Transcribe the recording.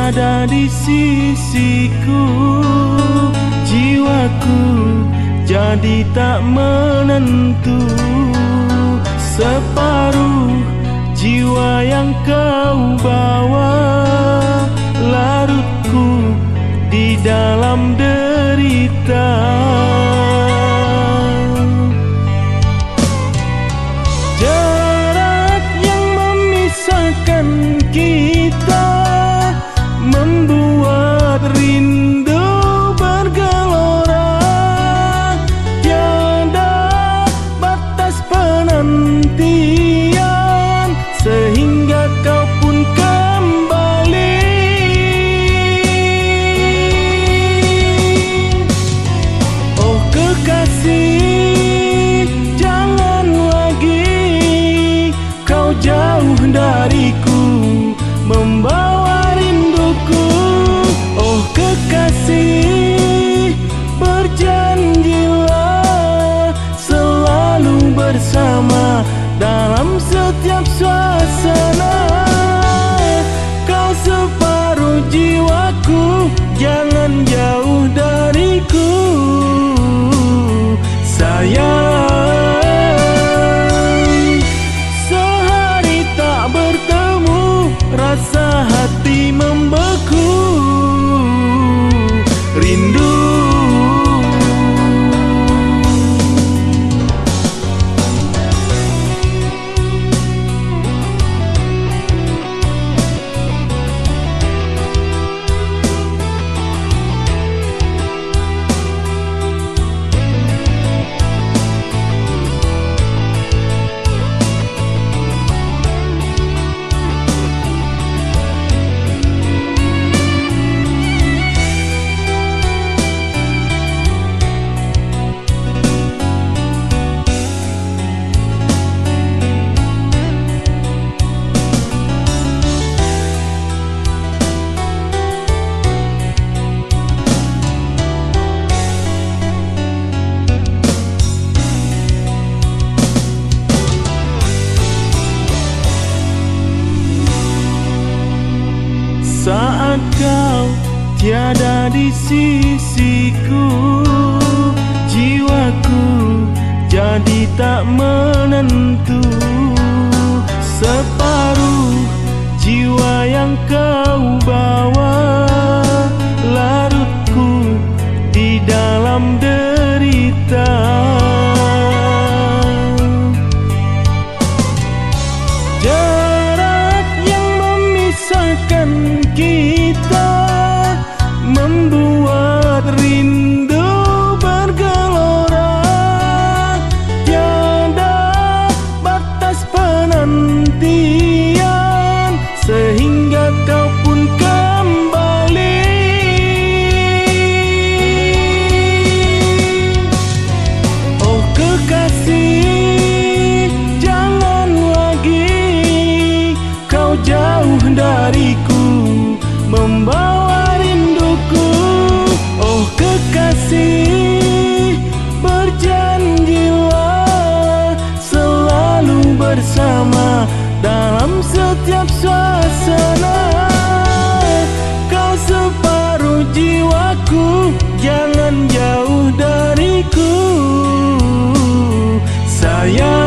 tiada di sisiku, jiwaku jadi tak menentu. Separuh jiwa yang kau bawa, larutku di dalam derita. Jarak yang memisahkan kita membuat rindu bergelora. Tiada batas penantian sehingga kau pun kembali. Oh kekasih, jangan lagi kau jauh dariku, membawa rinduku. Oh kekasih, berjanjilah selalu bersama dalam setiap suasana. Kau separuh jiwaku, jangan jauh dariku, sayang. Sehari tak bertemu, rasa hati membeku, rindu. Saat kau tiada di sisiku, jiwaku jadi tak menentu. Separuh jiwa yang kau bawa, larutku di dalam derita. Jarak yang memisahkan kita membuat rindu bergelora. Tiada batas penantian sehingga kau pun kembali. Oh kekasih, jangan lagi kau jauh dariku, membawa rinduku. Oh kekasih, berjanjilah selalu bersama dalam setiap suasana. Kau separuh jiwaku, jangan jauh dariku, sayang.